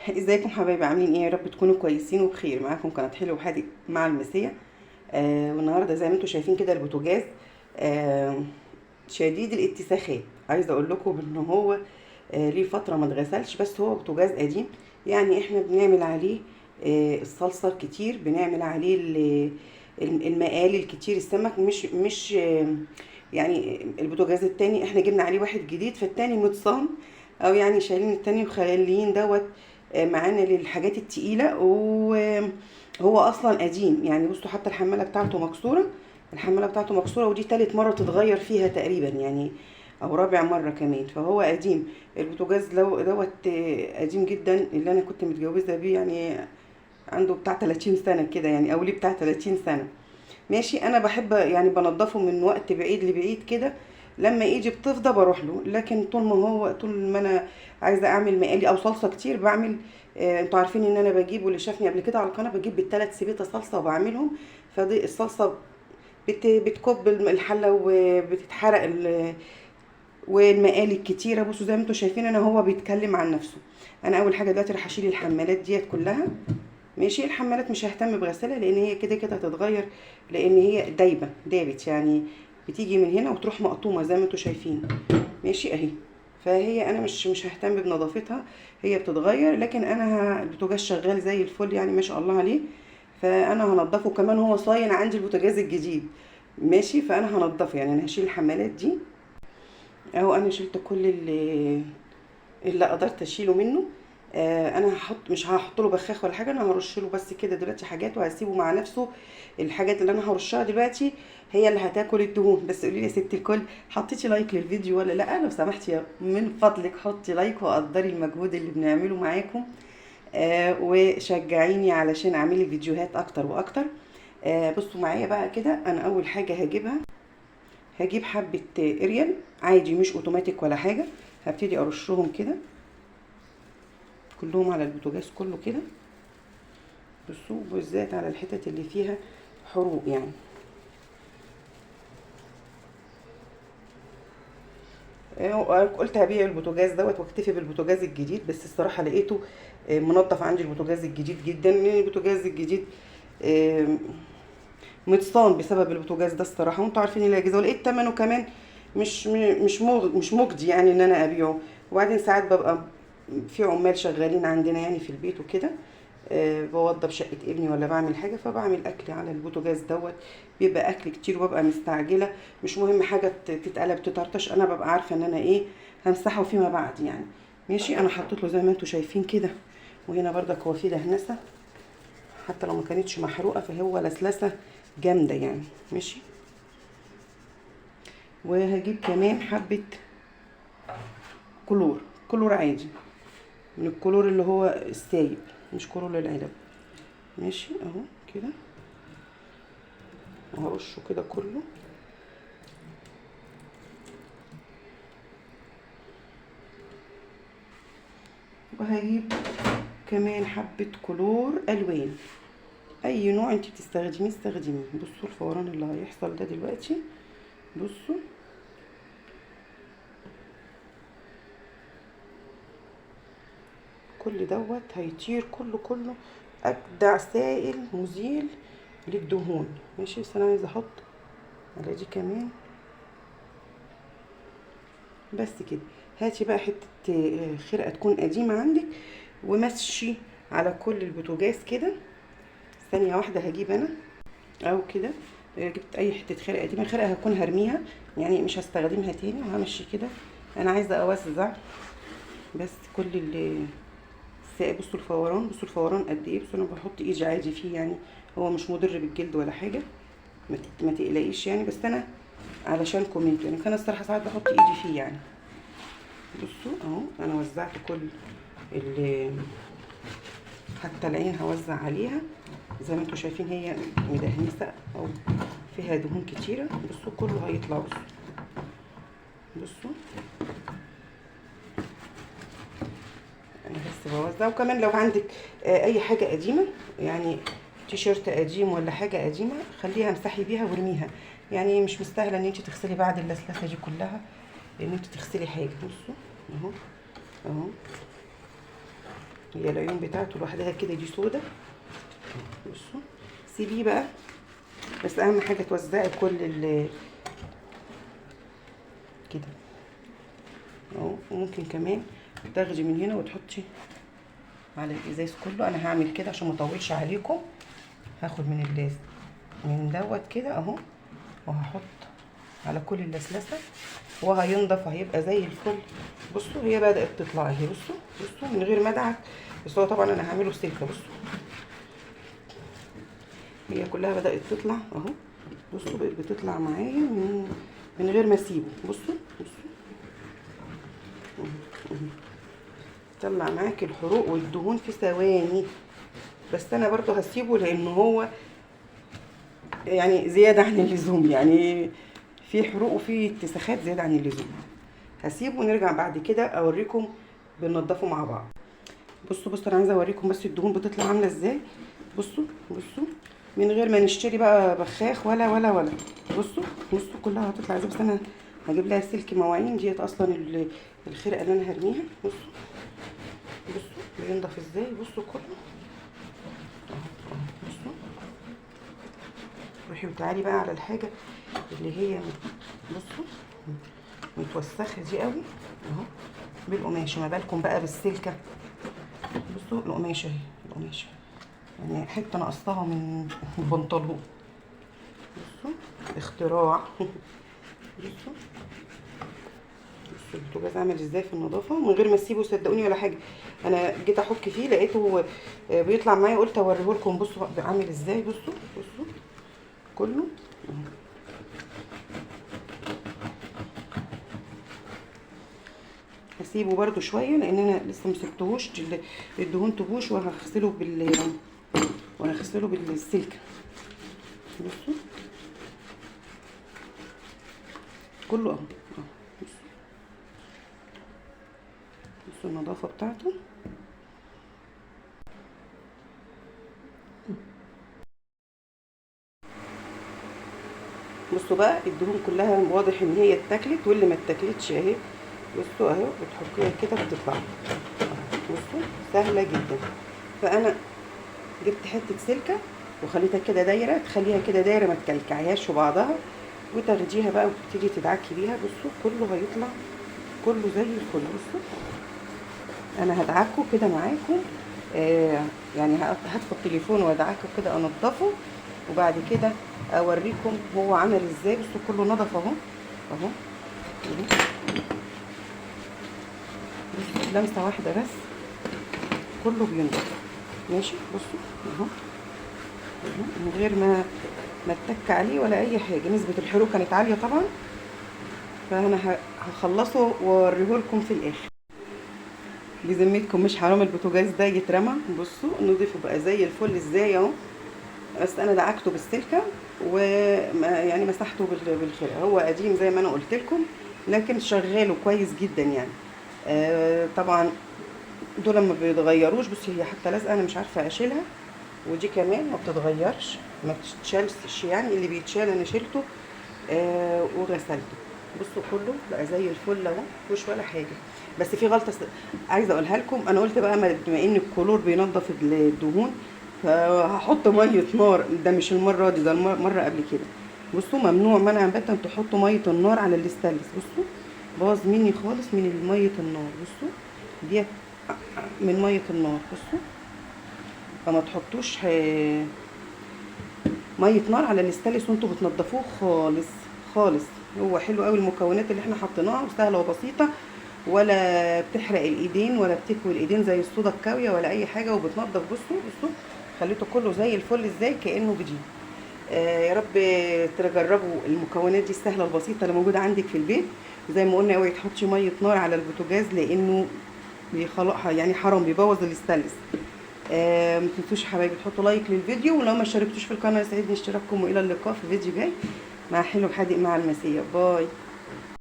ازيكم حبايبي؟ عاملين ايه؟ يا رب تكونوا كويسين وبخير. معاكم قناه حلو وحادق مع المسيه. والنهارده زي ما انتم شايفين كده البوتاجاز آه شديد الاتساخات. عايزه اقول لكم ان هو ليه فتره ما اتغسلش، بس هو بوتاجاز قديم. يعني احنا بنعمل عليه الصلصه الكتير، بنعمل عليه المقالي الكتير، السمك مش يعني البوتاجاز التاني احنا جبنا عليه واحد جديد، فالتاني متصان، او يعني شايلين التاني وخاليين دوت معانا للحاجات التقيله. وهو اصلا قديم يعني. بصوا حتى الحماله بتاعته مكسوره، الحماله بتاعته مكسوره، ودي تالت مره تتغير فيها تقريبا يعني، او رابع مره كمان. فهو قديم البوتاجاز لو دوت قديم جدا. اللي انا كنت متجوزه بيه يعني عنده بتاع 30 سنه كده يعني، او ليه بتاع 30 سنه. ماشي. انا بحب يعني بنضفه من وقت بعيد لبعيد كده، لما يجي بتفضى بروح له. لكن طول ما انا عايزه اعمل مقالي او صلصه كتير بعمل. انتوا عارفين ان انا بجيب، واللي شافني قبل كده على القناه، بجيب بالثلاث سبيطه صلصه وبعملهم. فدي الصلصه بتكب الحله وبتتحرق والمقالي الكتيره. بصوا زي ما انتوا شايفين انا، هو بيتكلم عن نفسه. انا اول حاجه دلوقتي راح اشيل الحمالات ديت كلها. ماشي. الحمالات مش ههتم بغسلها لان هي كده كده هتتغير، لان هي دابت يعني، بتيجي من هنا وتروح مقطومه زي ما انتوا شايفين. ماشي اهي. فهي انا مش ههتم بنظافتها، هي بتتغير. لكن انا البوتاجاز شغال زي الفل يعني، ما شاء الله عليه. فانا هنضفه كمان، هو صاين عندي البوتاجاز الجديد. ماشي. فانا هنضفه يعني، انا هشيل الحمالات دي اهو. انا شلت كل اللي قدرت اشيله منه. انا مش هحط له بخاخ ولا حاجه، انا هرش له بس كده دلوقتي حاجات وهسيبه مع نفسه. الحاجات اللي انا هرشها دلوقتي هي اللي هتاكل الدهون. بس قولي لي يا ست الكل، حطيتي لايك للفيديو ولا لا؟ لو سمحتي من فضلك حطي لايك وقدري المجهود اللي بنعمله معاكم. وشجعيني علشان اعمل لك فيديوهات اكتر واكتر. بصوا معايا بقى كده. انا اول حاجه هجيب حبه اريال عادي، مش اوتوماتيك ولا حاجه. هبتدي ارشهم كده كلهم على البوتاجاز كله كده. بصوا بالذات على الحتت اللي فيها حروق يعني. قلت هبيع البوتاجاز دوت واكتفي بالبوتاجاز الجديد، بس الصراحه لقيته منظف عندي البوتاجاز الجديد جدا. لان البوتاجاز الجديد متصان بسبب البوتاجاز ده الصراحه، وانتوا عارفين الاجهزه. ولقيت ثمنه كمان مش مجدي يعني ان انا ابيعه. وبعدين ساعات ببقى في عمال شغالين عندنا يعني في البيت وكده، بوضب شقة ابني ولا بعمل حاجة، فبعمل أكل على البوتاجاز دوت. بيبقى أكل كتير وببقى مستعجلة، مش مهم حاجة تتقلب تطرطش، أنا ببقى عارفة إن أنا إيه همسحه فيما بعد يعني. ماشي. أنا حطيت له زي ما انتوا شايفين كده. وهنا برضك هو فيه دهنسة، حتى لو ما كانتش محروقة فهو لسلسة جامدة يعني. ماشي. وهجيب كمان حبة كلور عادي، من الكلور اللي هو السايب، مش كلور العلب. ماشي اهو كده. وهرشه كده كله. وهجيب كمان حبة كلور الوان، اي نوع انت بتستخدميه استخدميه. بصوا الفوران اللي هيحصل ده دلوقتي. بصوا كل دوت هيطير كله اجدع سائل مزيل للدهون. ماشي. بس انا عايزه احط على دي كمان بس كده. هاتي بقى حته خرقه تكون قديمه عندك ومشي على كل البوتاجاز كده. ثانيه واحده هجيب انا او كده. جبت اي حته خرقه قديمه، الخرقه هكون هرميها يعني، مش هستخدمها تاني. وهمشي كده. انا عايزه اوزع بس كل بصوا الفوران، بصوا الفوران قد ايه. بصوا انا بحط ايدي عادي فيه يعني، هو مش مضر بالجلد ولا حاجه، ما تقلقيش يعني. بس انا علشانكم انتوا يعني، فانا الصراحه ساعات بحط ايدي فيه يعني. بصوا اهو انا وزعت كل اللي حتى العين هوزع عليها. زي ما انتوا شايفين هي مدهنسه او فيها دهون كتيره. بصوا كله هيطلع. بصوا انا بس بوزع. وكمان لو عندك اي حاجه قديمه يعني، تيشيرت قديم ولا حاجه قديمه، خليها امسحي بيها وارميها يعني. مش مستاهله ان انت تغسلي بعد اللسلسه دي كلها ان انت تغسلي حاجه. بصوا اهو اهو هي العيون بتاعته لوحدها كده دي سودا. بصوا سيبيه بقى، بس اهم حاجه توزعي كل كده اهو. ممكن كمان تاخدي من هنا وتحطي على الازاز كله. انا هعمل كده عشان ما اطولش عليكم. هاخد من اللازم من دوت كده اهو، وهحط على كل اللسلسه وهينضف وهيبقى زي الفل. بصوا هي بدات تطلع اهي، بصوا من غير ما ادعك، بس هو طبعا انا هعمله سلكه. بصوا هي كلها بدات تطلع اهو. بصوا بقت بتطلع معايا من غير ما اسيبه. بصوا طلع معاك الحروق والدهون في ثواني. بس انا برضو هسيبه لان هو يعني زياده عن اللزوم، يعني في حروق وفي اتساخات زياده عن اللزوم. هسيبه ونرجع بعد كده اوريكم بننضفه مع بعض. بصوا انا عايزه اوريكم بس الدهون بتطلع عامله ازاي. بصوا من غير ما نشتري بقى بخاخ ولا. بصوا كلها هتطلع ازاي. بس انا هجيب لها سلك مواعين ديت اصلا الخرقه اللي انا هرميها. بصوا بينضف ازاي. بصوا كله اهو. بصوا روحي وتعالي بقى على الحاجه اللي هي بصوا متوسخه دي قوي اهو بالقماشه. ما بالكم بقى بالسلكه. بصوا القماشه اهي، القماشه يعني حته نقصتها من البنطلون. بصوا اختراع. بصوا البوتاجاز عامل ازاي في النظافه من غير ما اسيبه صدقوني ولا حاجه. انا جيت احك فيه لقيته بيطلع معايا، قلت اوريه لكم. بصوا عامل ازاي. بصوا كله هسيبه برده شويه لان انا لسه مسبتهوش الدهون تبوش، وهغسله بالسلكه. بصوا كله اهو. بصوا النظافه بتاعته. بصوا بقى الدهون كلها واضح ان هي اتاكلت، واللي ما اتاكلتش اهي. بصوا اهو بتحطيها كده بتطلع. بصوا سهله جدا. فانا جبت حته سلكه وخليتها كده دايره، تخليها كده دايره ما تكلكعيهاش في بعضها، وتاخديها بقى وتبتدي تدعكي بيها. بصوا كله هيطلع كله زي الفل. بصوا انا هدعكه كده معاكم يعني هدخل التليفون وادعكه كده انضفه، وبعد كده اوريكم هو عمل ازاي. بصوا كله نضف اهو لمسه واحده بس كله بينضف ماشي. بصوا اهو من غير ما اتك عليه ولا اي حاجه. نسبه الحروق كانت عاليه طبعا، فانا هخلصه واوريه لكم في الاخر. بذمتكم مش حرام البوتاجاز ده يترمى. بصوا نضيفه بقى زي الفل ازاي اهو. بس انا دعكته بالسلكه ويعني مسحته بالخرقه. هو قديم زي ما انا قلت لكم، لكن شغاله كويس جدا يعني. طبعا دول ما بيتغيروش. بصي هي حتى لازقه، انا مش عارفه اشيلها. ودي كمان ما بتتغيرش، ما بتتشالش يعني. اللي بيتشال انا شيلته وغسلته. بصوا كله بقى زي الفل اهو، مفيهوش ولا حاجه. بس في غلطه عايزه اقولها لكم. انا قلت بقى بما ان الكلور بينضف الدهون فهحط ميه نار. ده مش المره دي، ده المره قبل كده. بصوا ممنوع منعا باتا تحطوا ميه النار على الاستانلس. بصوا باظ مني خالص من ميه النار. بصوا دي من ميه النار. بصوا فما تحطوش ميه نار على الاستانلس وانتوا بتنضفوه خالص. هو حلو قوي المكونات اللي احنا حطيناها، وسهله وبسيطه، ولا بتحرق الايدين ولا بتكوي الايدين زي الصودا الكاويه ولا اي حاجه، وبتنضف. بصوا خليته كله زي الفل ازاي كانه جديد. يا رب تجربوا المكونات دي السهله البسيطه اللي موجوده عندك في البيت. زي ما قلنا اوعي تحطي ميه نار على البوتاجاز لانه يعني حرام بيبوظ الاستانلس. ما تنسوش يا حبايبي تحطوا لايك للفيديو، ولو ما اشتركتوش في القناه يسعدني اشتراككم، والى اللقاء في فيديو جاي مع حلو حادق مع المسيه. باي.